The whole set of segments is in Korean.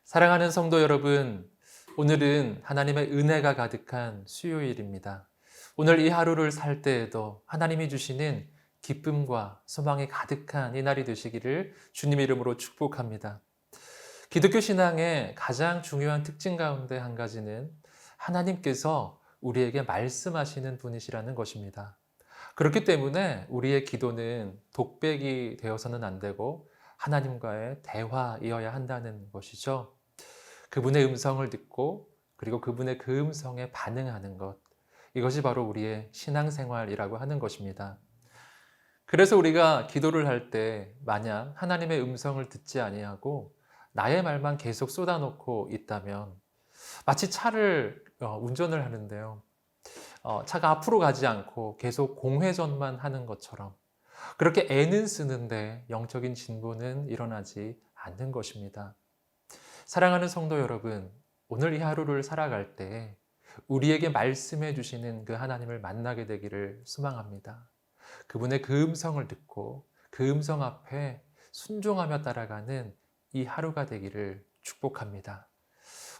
사랑하는 성도 여러분, 오늘은 하나님의 은혜가 가득한 수요일입니다. 오늘 이 하루를 살 때에도 하나님이 주시는 기쁨과 소망이 가득한 이 날이 되시기를 주님 이름으로 축복합니다. 기독교 신앙의 가장 중요한 특징 가운데 한 가지는 하나님께서 우리에게 말씀하시는 분이시라는 것입니다. 그렇기 때문에 우리의 기도는 독백이 되어서는 안 되고 하나님과의 대화이어야 한다는 것이죠. 그분의 음성을 듣고 그리고 그분의 그 음성에 반응하는 것. 이것이 바로 우리의 신앙생활이라고 하는 것입니다. 그래서 우리가 기도를 할 때 만약 하나님의 음성을 듣지 아니하고 나의 말만 계속 쏟아놓고 있다면 마치 차를 운전을 하는데요. 차가 앞으로 가지 않고 계속 공회전만 하는 것처럼 그렇게 애는 쓰는데 영적인 진보는 일어나지 않는 것입니다. 사랑하는 성도 여러분, 오늘 이 하루를 살아갈 때 우리에게 말씀해 주시는 그 하나님을 만나게 되기를 소망합니다. 그분의 그 음성을 듣고 그 음성 앞에 순종하며 따라가는 이 하루가 되기를 축복합니다.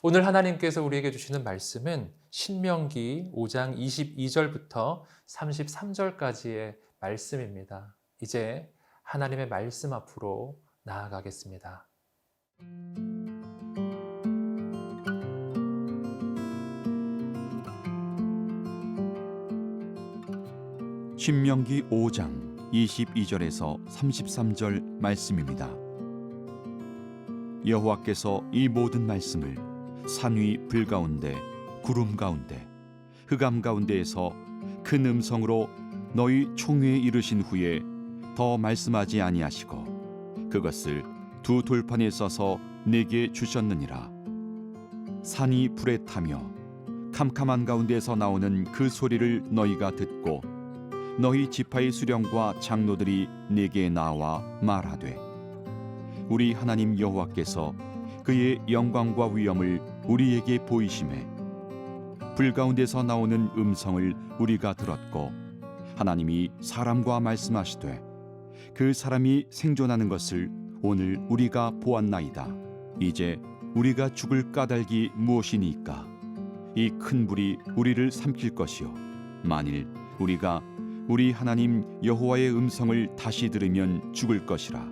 오늘 하나님께서 우리에게 주시는 말씀은 신명기 5장 22절부터 33절까지의 말씀입니다. 이제 하나님의 말씀 앞으로 나아가겠습니다. 신명기 5장 22절에서 33절 말씀입니다. 여호와께서 이 모든 말씀을 산 위 불 가운데 구름 가운데 흑암 가운데에서 큰 음성으로 너희 총회에 이르신 후에 더 말씀하지 아니하시고 그것을 두 돌판에 써서 내게 주셨느니라. 산이 불에 타며 캄캄한 가운데서 나오는 그 소리를 너희가 듣고 너희 지파의 수령과 장로들이 내게 나와 말하되 우리 하나님 여호와께서 그의 영광과 위엄을 우리에게 보이심에 불 가운데서 나오는 음성을 우리가 들었고 하나님이 사람과 말씀하시되 그 사람이 생존하는 것을 오늘 우리가 보았나이다. 이제 우리가 죽을 까닭이 무엇이니까? 이 큰 불이 우리를 삼킬 것이요 만일 우리가 우리 하나님 여호와의 음성을 다시 들으면 죽을 것이라.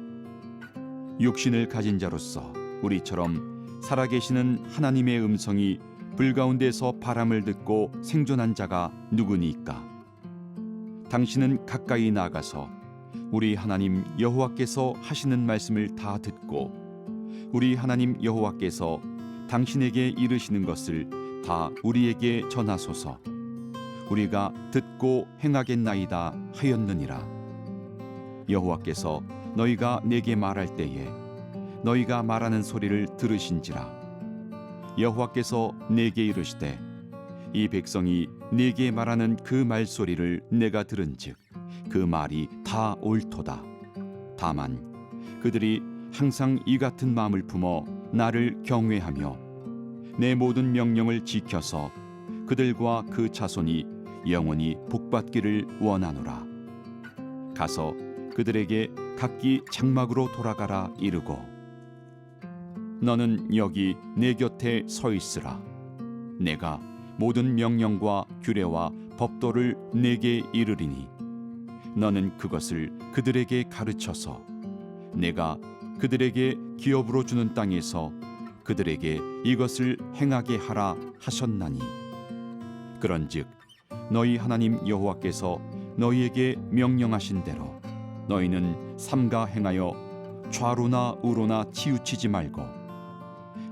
육신을 가진 자로서 우리처럼 살아계시는 하나님의 음성이 불 가운데서 바람을 듣고 생존한 자가 누구니까? 당신은 가까이 나가서 우리 하나님 여호와께서 하시는 말씀을 다 듣고 우리 하나님 여호와께서 당신에게 이르시는 것을 다 우리에게 전하소서. 우리가 듣고 행하겠나이다 하였느니라. 여호와께서 너희가 내게 말할 때에 너희가 말하는 소리를 들으신지라. 여호와께서 내게 이르시되 이 백성이 내게 말하는 그 말소리를 내가 들은즉 그 말이 다 옳도다. 다만 그들이 항상 이 같은 마음을 품어 나를 경외하며 내 모든 명령을 지켜서 그들과 그 자손이 영원히 복받기를 원하노라. 가서 그들에게 각기 장막으로 돌아가라 이르고 너는 여기 내 곁에 서 있으라. 내가 모든 명령과 규례와 법도를 내게 이르리니 너는 그것을 그들에게 가르쳐서 내가 그들에게 기업으로 주는 땅에서 그들에게 이것을 행하게 하라 하셨나니 그런즉 너희 하나님 여호와께서 너희에게 명령하신 대로 너희는 삼가 행하여 좌로나 우로나 치우치지 말고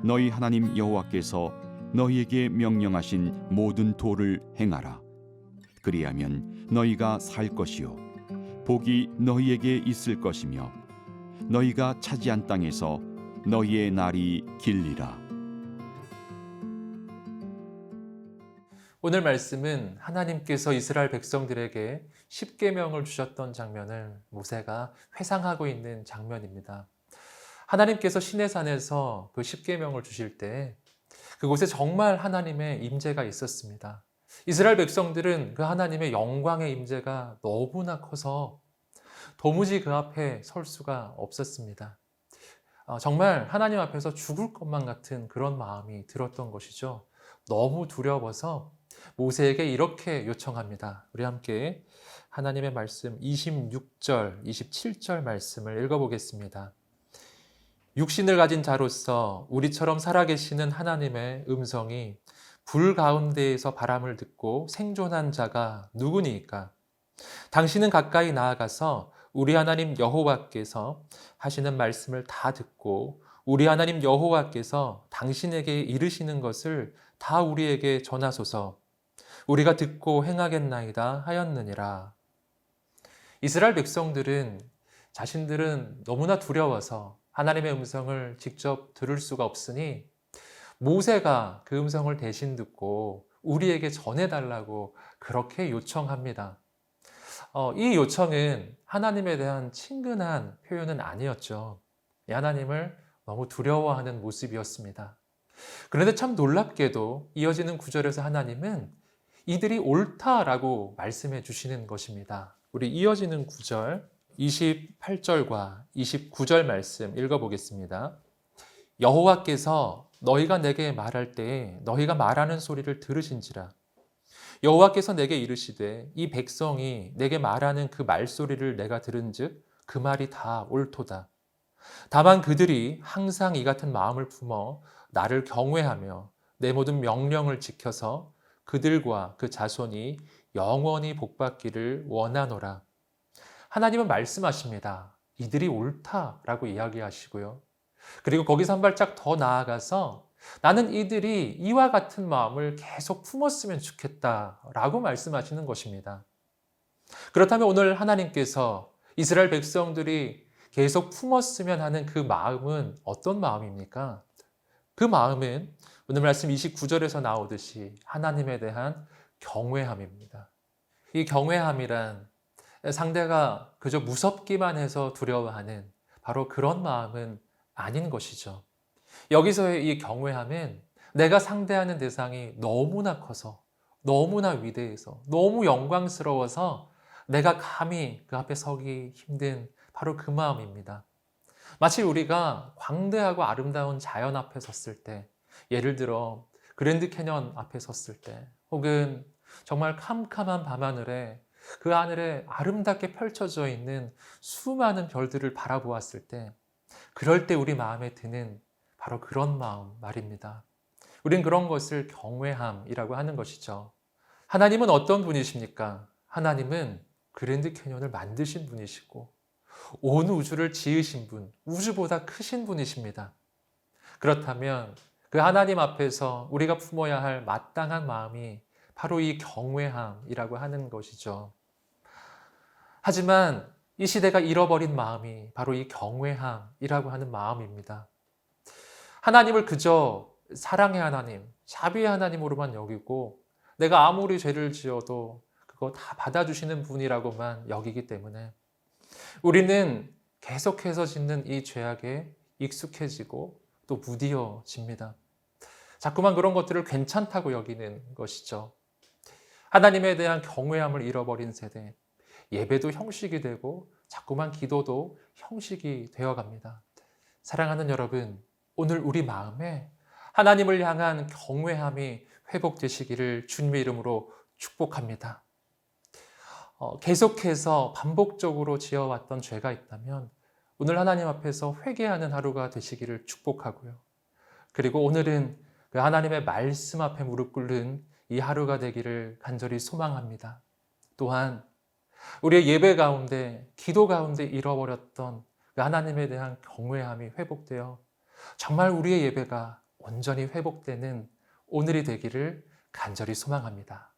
너희 하나님 여호와께서 너희에게 명령하신 모든 도를 행하라. 그리하면 너희가 살 것이요 복이 너희에게 있을 것이며 너희가 차지한 땅에서 너희의 날이 길리라. 오늘 말씀은 하나님께서 이스라엘 백성들에게 십계명을 주셨던 장면을 모세가 회상하고 있는 장면입니다. 하나님께서 시내산에서 그 십계명을 주실 때 그곳에 정말 하나님의 임재가 있었습니다. 이스라엘 백성들은 그 하나님의 영광의 임재가 너무나 커서 도무지 그 앞에 설 수가 없었습니다. 정말 하나님 앞에서 죽을 것만 같은 그런 마음이 들었던 것이죠. 너무 두려워서 모세에게 이렇게 요청합니다. 우리 함께 하나님의 말씀 26절, 27절 말씀을 읽어보겠습니다. 육신을 가진 자로서 우리처럼 살아계시는 하나님의 음성이 불 가운데에서 바람을 듣고 생존한 자가 누구니까? 당신은 가까이 나아가서 우리 하나님 여호와께서 하시는 말씀을 다 듣고 우리 하나님 여호와께서 당신에게 이르시는 것을 다 우리에게 전하소서. 우리가 듣고 행하겠나이다 하였느니라. 이스라엘 백성들은 자신들은 너무나 두려워서 하나님의 음성을 직접 들을 수가 없으니 모세가 그 음성을 대신 듣고 우리에게 전해달라고 그렇게 요청합니다. 이 요청은 하나님에 대한 친근한 표현은 아니었죠. 하나님을 너무 두려워하는 모습이었습니다. 그런데 참 놀랍게도 이어지는 구절에서 하나님은 이들이 옳다라고 말씀해 주시는 것입니다. 우리 이어지는 구절 28절과 29절 말씀 읽어보겠습니다. 여호와께서 너희가 내게 말할 때에 너희가 말하는 소리를 들으신지라. 여호와께서 내게 이르시되 이 백성이 내게 말하는 그 말소리를 내가 들은즉 그 말이 다 옳도다. 다만 그들이 항상 이 같은 마음을 품어 나를 경외하며 내 모든 명령을 지켜서 그들과 그 자손이 영원히 복받기를 원하노라. 하나님은 말씀하십니다. 이들이 옳다라고 이야기하시고요. 그리고 거기서 한 발짝 더 나아가서 나는 이들이 이와 같은 마음을 계속 품었으면 좋겠다라고 말씀하시는 것입니다. 그렇다면 오늘 하나님께서 이스라엘 백성들이 계속 품었으면 하는 그 마음은 어떤 마음입니까? 그 마음은 오늘 말씀 29절에서 나오듯이 하나님에 대한 경외함입니다. 이 경외함이란 상대가 그저 무섭기만 해서 두려워하는 바로 그런 마음은 아닌 것이죠. 여기서의 이 경외함은 내가 상대하는 대상이 너무나 커서, 너무나 위대해서, 너무 영광스러워서 내가 감히 그 앞에 서기 힘든 바로 그 마음입니다. 마치 우리가 광대하고 아름다운 자연 앞에 섰을 때, 예를 들어 그랜드 캐년 앞에 섰을 때, 혹은 정말 캄캄한 밤하늘에 그 하늘에 아름답게 펼쳐져 있는 수많은 별들을 바라보았을 때, 그럴 때 우리 마음에 드는 바로 그런 마음 말입니다. 우린 그런 것을 경외함이라고 하는 것이죠. 하나님은 어떤 분이십니까? 하나님은 그랜드 캐년을 만드신 분이시고 온 우주를 지으신 분, 우주보다 크신 분이십니다. 그렇다면 그 하나님 앞에서 우리가 품어야 할 마땅한 마음이 바로 이 경외함이라고 하는 것이죠. 하지만 이 시대가 잃어버린 마음이 바로 이 경외함이라고 하는 마음입니다. 하나님을 그저 사랑의 하나님, 자비의 하나님으로만 여기고 내가 아무리 죄를 지어도 그거 다 받아주시는 분이라고만 여기기 때문에 우리는 계속해서 짓는 이 죄악에 익숙해지고 또 무디어집니다. 자꾸만 그런 것들을 괜찮다고 여기는 것이죠. 하나님에 대한 경외함을 잃어버린 세대, 예배도 형식이 되고 자꾸만 기도도 형식이 되어갑니다. 사랑하는 여러분, 오늘 우리 마음에 하나님을 향한 경외함이 회복되시기를 주님의 이름으로 축복합니다. 계속해서 반복적으로 지어왔던 죄가 있다면 오늘 하나님 앞에서 회개하는 하루가 되시기를 축복하고요. 그리고 오늘은 그 하나님의 말씀 앞에 무릎 꿇는 이 하루가 되기를 간절히 소망합니다. 또한 우리의 예배 가운데, 기도 가운데 잃어버렸던 그 하나님에 대한 경외함이 회복되어 정말 우리의 예배가 온전히 회복되는 오늘이 되기를 간절히 소망합니다.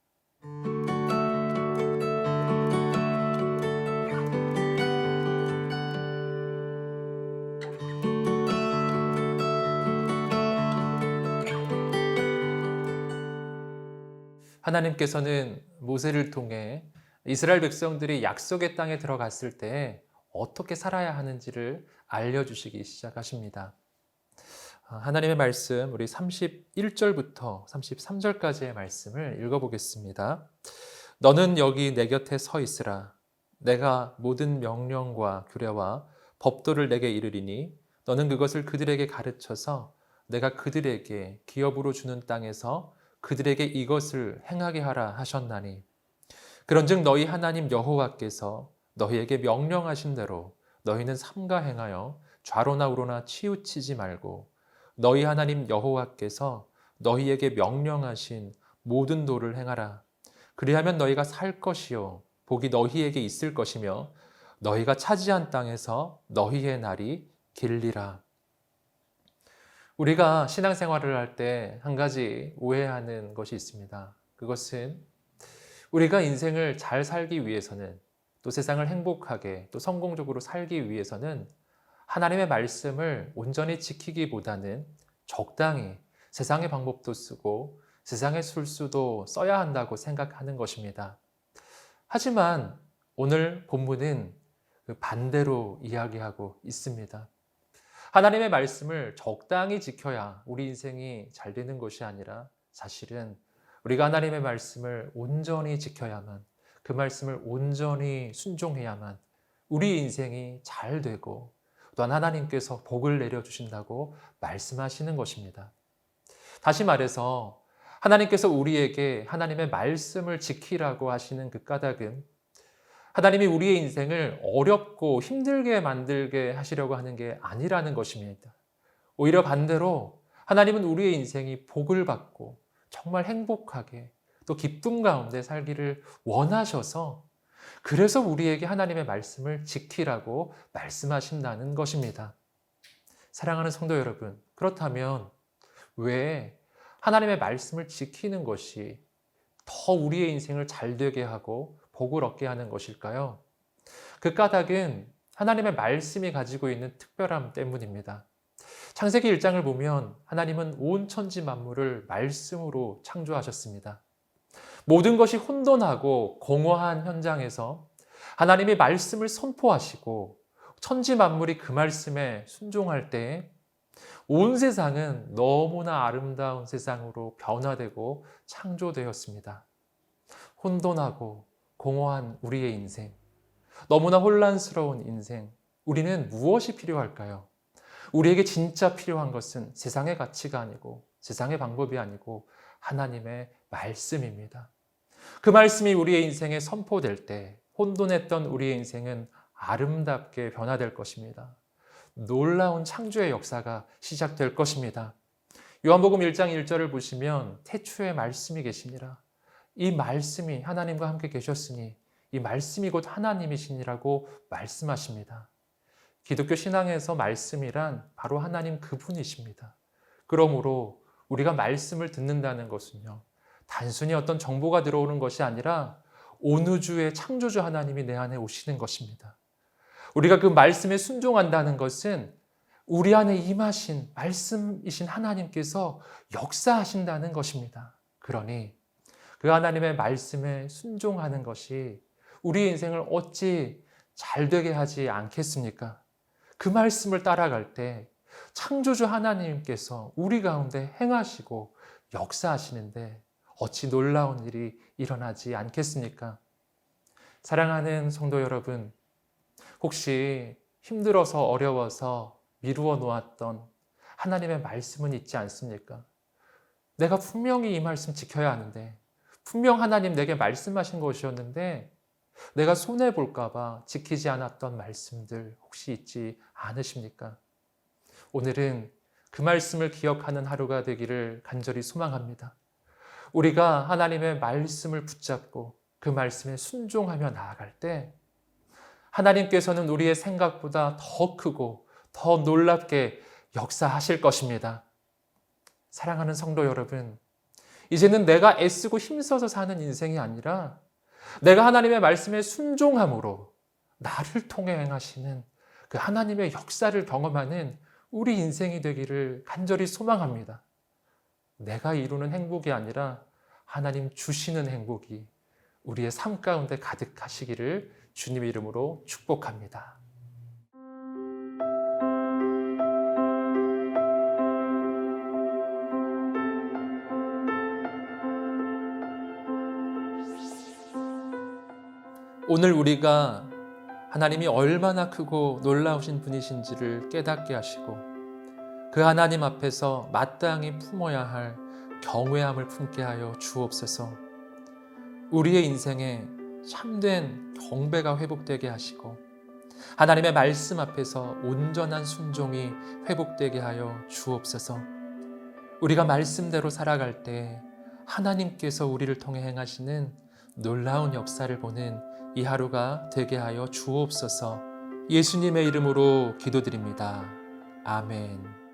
하나님께서는 모세를 통해 이스라엘 백성들이 약속의 땅에 들어갔을 때 어떻게 살아야 하는지를 알려주시기 시작하십니다. 하나님의 말씀 우리 31절부터 33절까지의 말씀을 읽어보겠습니다. 너는 여기 내 곁에 서 있으라. 내가 모든 명령과 규례와 법도를 내게 이르리니 너는 그것을 그들에게 가르쳐서 내가 그들에게 기업으로 주는 땅에서 그들에게 이것을 행하게 하라 하셨나니 그런즉 너희 하나님 여호와께서 너희에게 명령하신 대로 너희는 삼가 행하여 좌로나 우로나 치우치지 말고 너희 하나님 여호와께서 너희에게 명령하신 모든 도를 행하라. 그리하면 너희가 살 것이요 복이 너희에게 있을 것이며 너희가 차지한 땅에서 너희의 날이 길리라. 우리가 신앙생활을 할 때 한 가지 오해하는 것이 있습니다. 그것은 우리가 인생을 잘 살기 위해서는 또 세상을 행복하게 또 성공적으로 살기 위해서는 하나님의 말씀을 온전히 지키기보다는 적당히 세상의 방법도 쓰고 세상의 술수도 써야 한다고 생각하는 것입니다. 하지만 오늘 본문은 그 반대로 이야기하고 있습니다. 하나님의 말씀을 적당히 지켜야 우리 인생이 잘 되는 것이 아니라 사실은 우리가 하나님의 말씀을 온전히 지켜야만, 그 말씀을 온전히 순종해야만 우리 인생이 잘 되고 또한 하나님께서 복을 내려주신다고 말씀하시는 것입니다. 다시 말해서 하나님께서 우리에게 하나님의 말씀을 지키라고 하시는 그 까닭은 하나님이 우리의 인생을 어렵고 힘들게 만들게 하시려고 하는 게 아니라는 것입니다. 오히려 반대로 하나님은 우리의 인생이 복을 받고 정말 행복하게 또 기쁨 가운데 살기를 원하셔서 그래서 우리에게 하나님의 말씀을 지키라고 말씀하신다는 것입니다. 사랑하는 성도 여러분, 그렇다면 왜 하나님의 말씀을 지키는 것이 더 우리의 인생을 잘 되게 하고 복을 얻게 하는 것일까요? 그 까닭은 하나님의 말씀이 가지고 있는 특별함 때문입니다. 창세기 1장을 보면 하나님은 온 천지 만물을 말씀으로 창조하셨습니다. 모든 것이 혼돈하고 공허한 현장에서 하나님이 말씀을 선포하시고 천지 만물이 그 말씀에 순종할 때에 온 세상은 너무나 아름다운 세상으로 변화되고 창조되었습니다. 혼돈하고 공허한 우리의 인생, 너무나 혼란스러운 인생, 우리는 무엇이 필요할까요? 우리에게 진짜 필요한 것은 세상의 가치가 아니고 세상의 방법이 아니고 하나님의 말씀입니다. 그 말씀이 우리의 인생에 선포될 때 혼돈했던 우리의 인생은 아름답게 변화될 것입니다. 놀라운 창조의 역사가 시작될 것입니다. 요한복음 1장 1절을 보시면 태초에 말씀이 계시니라. 이 말씀이 하나님과 함께 계셨으니 이 말씀이 곧 하나님이시니라고 말씀하십니다. 기독교 신앙에서 말씀이란 바로 하나님 그분이십니다. 그러므로 우리가 말씀을 듣는다는 것은요, 단순히 어떤 정보가 들어오는 것이 아니라 온 우주의 창조주 하나님이 내 안에 오시는 것입니다. 우리가 그 말씀에 순종한다는 것은 우리 안에 임하신 말씀이신 하나님께서 역사하신다는 것입니다. 그러니 그 하나님의 말씀에 순종하는 것이 우리의 인생을 어찌 잘 되게 하지 않겠습니까? 그 말씀을 따라갈 때 창조주 하나님께서 우리 가운데 행하시고 역사하시는데 어찌 놀라운 일이 일어나지 않겠습니까? 사랑하는 성도 여러분, 혹시 힘들어서 어려워서 미루어 놓았던 하나님의 말씀은 있지 않습니까? 내가 분명히 이 말씀 지켜야 하는데, 분명 하나님 내게 말씀하신 것이었는데 내가 손해볼까 봐 지키지 않았던 말씀들 혹시 있지 않으십니까? 오늘은 그 말씀을 기억하는 하루가 되기를 간절히 소망합니다. 우리가 하나님의 말씀을 붙잡고 그 말씀에 순종하며 나아갈 때 하나님께서는 우리의 생각보다 더 크고 더 놀랍게 역사하실 것입니다. 사랑하는 성도 여러분, 이제는 내가 애쓰고 힘써서 사는 인생이 아니라 내가 하나님의 말씀에 순종함으로 나를 통해 행하시는 그 하나님의 역사를 경험하는 우리 인생이 되기를 간절히 소망합니다. 내가 이루는 행복이 아니라 하나님 주시는 행복이 우리의 삶 가운데 가득하시기를 주님의 이름으로 축복합니다. 오늘 우리가 하나님이 얼마나 크고 놀라우신 분이신지를 깨닫게 하시고 그 하나님 앞에서 마땅히 품어야 할 경외함을 품게 하여 주옵소서. 우리의 인생에 참된 경배가 회복되게 하시고 하나님의 말씀 앞에서 온전한 순종이 회복되게 하여 주옵소서. 우리가 말씀대로 살아갈 때 하나님께서 우리를 통해 행하시는 놀라운 역사를 보는 이 하루가 되게 하여 주옵소서. 예수님의 이름으로 기도드립니다. 아멘.